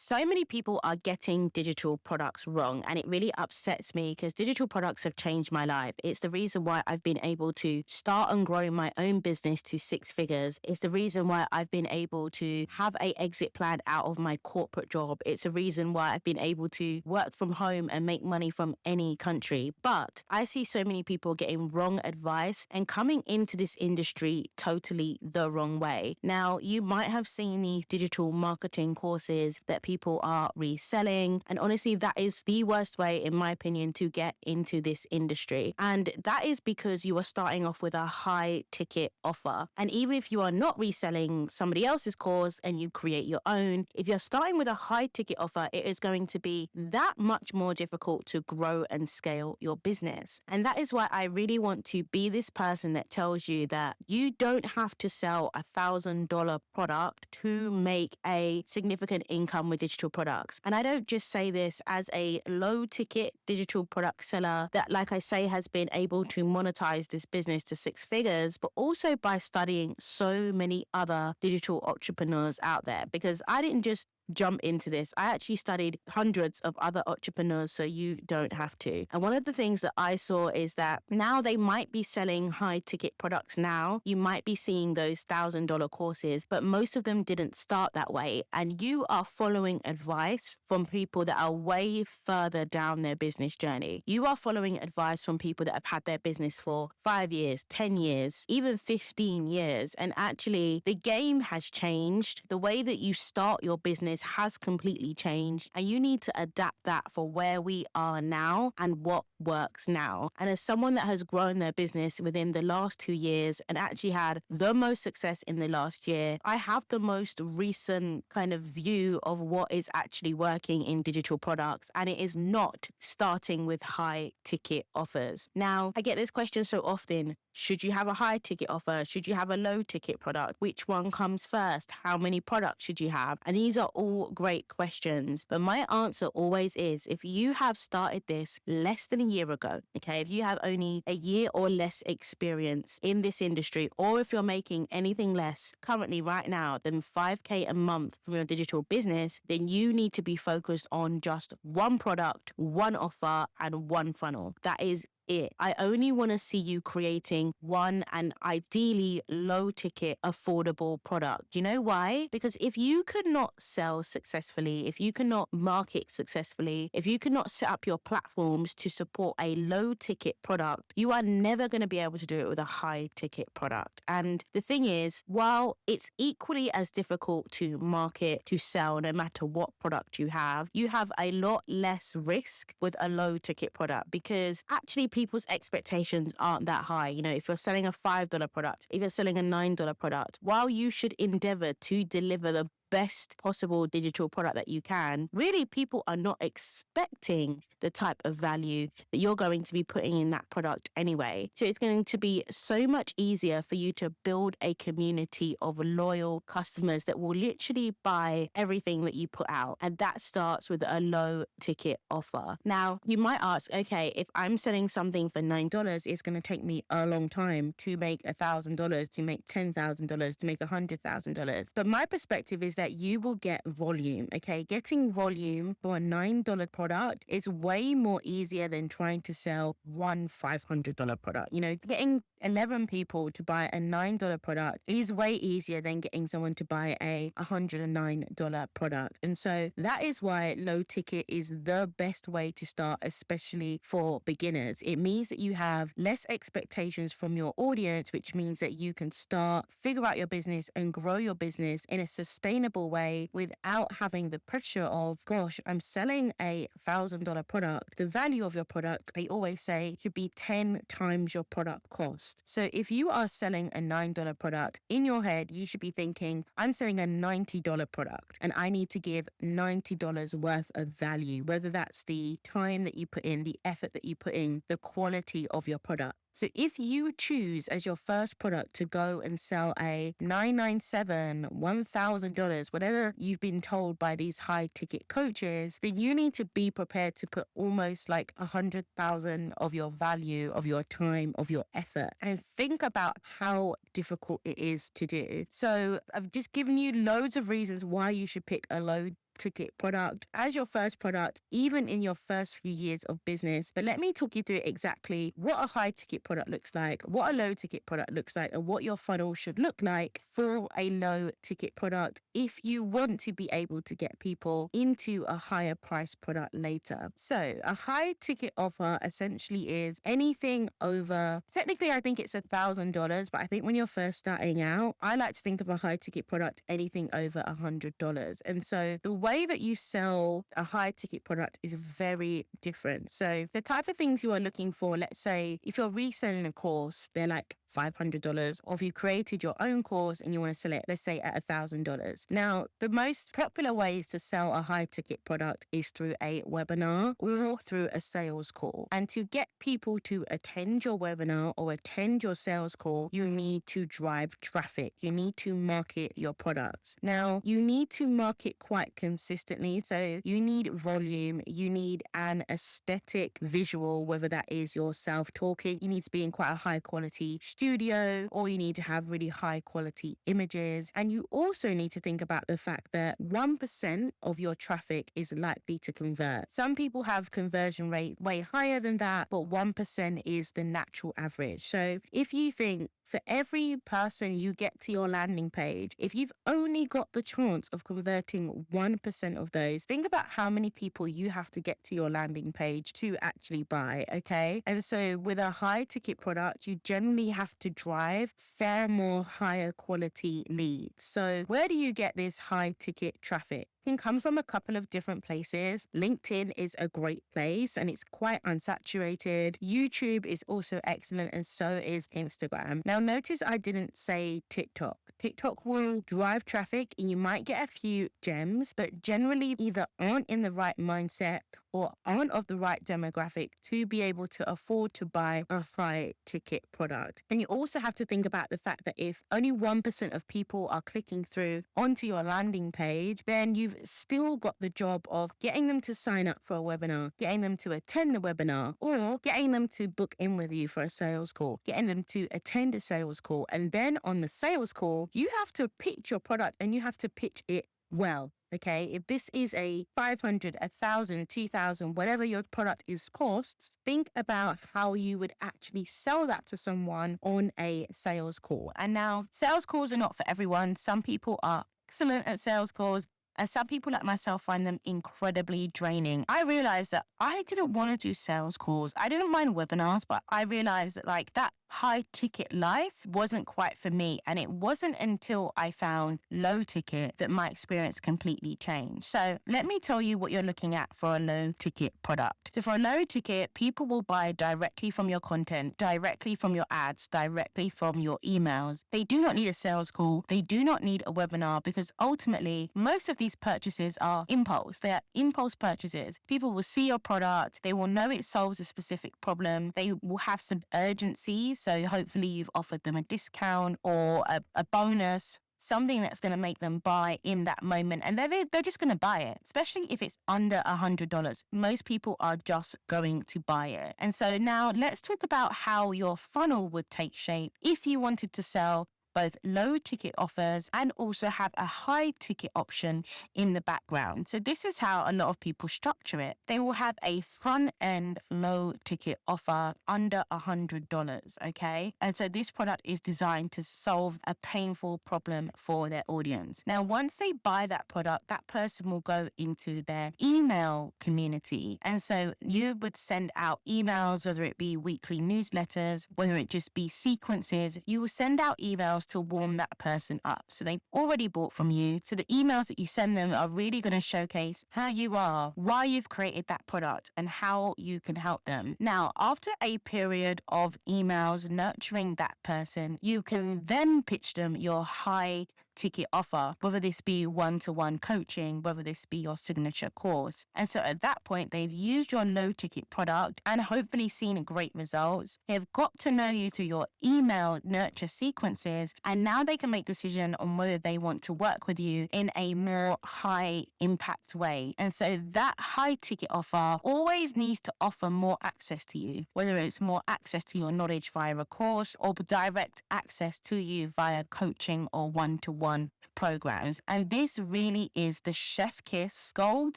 So many people are getting digital products wrong, and it really upsets me because digital products have changed my life. It's the reason why I've been able to start and grow my own business to six figures. It's the reason why I've been able to have an exit plan out of my corporate job. It's the reason why I've been able to work from home and make money from any country. But I see so many people getting wrong advice and coming into this industry totally the wrong way. Now, you might have seen these digital marketing courses that people are reselling. And honestly, that is the worst way, in my opinion, to get into this industry. And that is because you are starting off with a high ticket offer. And even if you are not reselling somebody else's course and you create your own, if you're starting with a high ticket offer, it is going to be that much more difficult to grow and scale your business. And that is why I really want to be this person that tells you that you don't have to sell $1,000 product to make a significant income with digital products. And I don't just say this as a low ticket digital product seller that, like I say, has been able to monetize this business to six figures, but also by studying so many other digital entrepreneurs out there, because I didn't just jump into this. I actually studied hundreds of other entrepreneurs, so you don't have to. And one of the things that I saw is that now they might be selling high ticket products now. You might be seeing those $1,000 courses, but most of them didn't start that way. And you are following advice from people that are way further down their business journey. You are following advice from people that have had their business for 5 years, 10 years, even 15 years. And actually, the game has changed. The way that you start your business has completely changed, and you need to adapt that for where we are now and what works now. And as someone that has grown their business within the last 2 years and actually had the most success in the last year, I have the most recent kind of view of what is actually working in digital products, and it is not starting with high ticket offers. Now, I get this question so often. Should you have a high ticket offer? Should you have a low ticket product? Which one comes first? How many products should you have? And these are all great questions. But my answer always is, if you have started this less than a year ago, okay, if you have only a year or less experience in this industry, or if you're making anything less currently right now than 5K a month from your digital business, then you need to be focused on just one product, one offer, and one funnel. That is it. I only want to see you creating one and ideally low ticket affordable product. Do you know why? Because if you could not sell successfully, if you cannot market successfully, if you cannot set up your platforms to support a low ticket product, you are never going to be able to do it with a high ticket product. And the thing is, while it's equally as difficult to market, to sell, no matter what product you have a lot less risk with a low ticket product, because actually people's expectations aren't that high. You know, if you're selling a $5 product, if you're selling a $9 product, while you should endeavor to deliver the best possible digital product that you can, really people are not expecting the type of value that you're going to be putting in that product anyway. So it's going to be so much easier for you to build a community of loyal customers that will literally buy everything that you put out. And that starts with a low ticket offer. Now, you might ask, okay, if I'm selling something for $9, it's going to take me a long time to make $1,000, to make $10,000, to make $100,000. But my perspective is that you will get volume, okay? Getting volume for a $9 product is way more easier than trying to sell one $500 product. You know, getting 11 people to buy a $9 product is way easier than getting someone to buy a $109 product. And so that is why low ticket is the best way to start, especially for beginners. It means that you have less expectations from your audience, which means that you can start, figure out your business and grow your business in a sustainable way without having the pressure of, gosh, I'm selling a $1,000 product. The value of your product, they always say, should be 10 times your product cost. So if you are selling a $9 product, in your head, you should be thinking, I'm selling a $90 product and I need to give $90 worth of value, whether that's the time that you put in, the effort that you put in, the quality of your product. So if you choose as your first product to go and sell a $997, $1,000, whatever you've been told by these high ticket coaches, then you need to be prepared to put almost like 100,000 of your value, of your time, of your effort, and think about how difficult it is to do. So I've just given you loads of reasons why you should pick a low ticket product as your first product, even in your first few years of business. But let me talk you through exactly what a high ticket product looks like, what a low ticket product looks like, and what your funnel should look like for a low ticket product if you want to be able to get people into a higher price product later. So a high ticket offer essentially is anything over, technically I think it's $1,000, but I think when you're first starting out, I like to think of a high ticket product anything over $100. And so the way that you sell a high ticket product is very different. So the type of things you are looking for, let's say if you're reselling a course, they're like $500, or if you created your own course and you want to sell it, let's say at $1,000. Now, the most popular ways to sell a high ticket product is through a webinar or through a sales call. And to get people to attend your webinar or attend your sales call, you need to drive traffic. You need to market your products. Now, you need to market quite consistently. So you need volume, you need an aesthetic visual, whether that is yourself talking, you need to be in quite a high quality studio, or you need to have really high quality images. And you also need to think about the fact that 1% of your traffic is likely to convert. Some people have conversion rate way higher than that, but 1% is the natural average. So if you think for every person you get to your landing page, if you've only got the chance of converting 1% of those, think about how many people you have to get to your landing page to actually buy, okay? And so with a high ticket product, you generally have to drive far more higher quality leads. So where do you get this high ticket traffic? Can come from a couple of different places. LinkedIn is a great place and it's quite unsaturated. YouTube is also excellent, and so is Instagram. Now, notice I didn't say TikTok. TikTok will drive traffic and you might get a few gems, but generally either aren't in the right mindset or aren't of the right demographic to be able to afford to buy a high ticket product. And you also have to think about the fact that if only 1% of people are clicking through onto your landing page, then you've still got the job of getting them to sign up for a webinar, getting them to attend the webinar, or getting them to book in with you for a sales call, getting them to attend a sales call. And then on the sales call, you have to pitch your product and you have to pitch it well. Okay, if this is a 500, 1,000, 2,000, whatever your product is costs, think about how you would actually sell that to someone on a sales call. And now, sales calls are not for everyone. Some people are excellent at sales calls, and some people like myself find them incredibly draining. I realized that I didn't want to do sales calls. I didn't mind webinars, but I realized that that high ticket life wasn't quite for me. And it wasn't until I found low ticket that my experience completely changed. So let me tell you what you're looking at for a low ticket product. So for a low ticket, people will buy directly from your content, directly from your ads, directly from your emails. They do not need a sales call. They do not need a webinar, because ultimately most of these purchases are impulse. They are impulse purchases. People will see your product. They will know it solves a specific problem. They will have some urgency. So hopefully you've offered them a discount or a bonus, something that's going to make them buy in that moment. And they're just going to buy it, especially if it's under $100. Most people are just going to buy it. And so now let's talk about how your funnel would take shape if you wanted to sell both low ticket offers and also have a high ticket option in the background. So this is how a lot of people structure it. They will have a front end low ticket offer under $100, okay? And so this product is designed to solve a painful problem for their audience. Now, once they buy that product, that person will go into their email community. And so you would send out emails, whether it be weekly newsletters, whether it just be sequences. You will send out emails to warm that person up. So they've already bought from you. So the emails that you send them are really going to showcase how you are, why you've created that product, and how you can help them. Now, after a period of emails nurturing that person, you can then pitch them your high ticket offer, whether this be one-to-one coaching, whether this be your signature course. And so at that point, they've used your low ticket product and hopefully seen great results. They've got to know you through your email nurture sequences, and now they can make a decision on whether they want to work with you in a more high impact way. And so that high ticket offer always needs to offer more access to you, whether it's more access to your knowledge via a course or direct access to you via coaching or one-to-one one programs. And this really is the chef kiss gold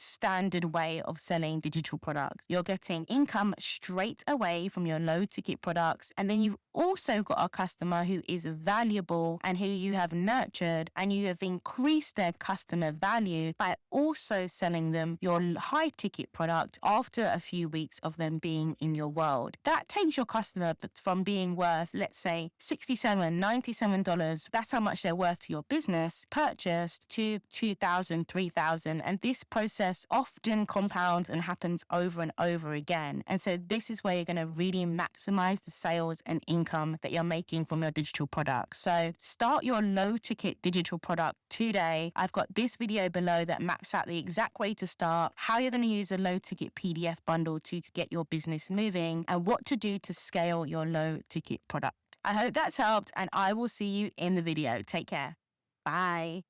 standard way of selling digital products. You're getting income straight away from your low ticket products. And then you've also got a customer who is valuable and who you have nurtured, and you have increased their customer value by also selling them your high ticket product after a few weeks of them being in your world. That takes your customer from being worth, let's say, $67, $97. That's how much they're worth to your business, purchased, to $2,000, $3,000. And this process often compounds and happens over and over again. And so this is where you're going to really maximize the sales and income that you're making from your digital products. So start your low ticket digital product today. I've got this video below that maps out the exact way to start, how you're going to use a low ticket PDF bundle to get your business moving, and what to do to scale your low ticket product. I hope that's helped, and I will see you in the video. Take care. Bye.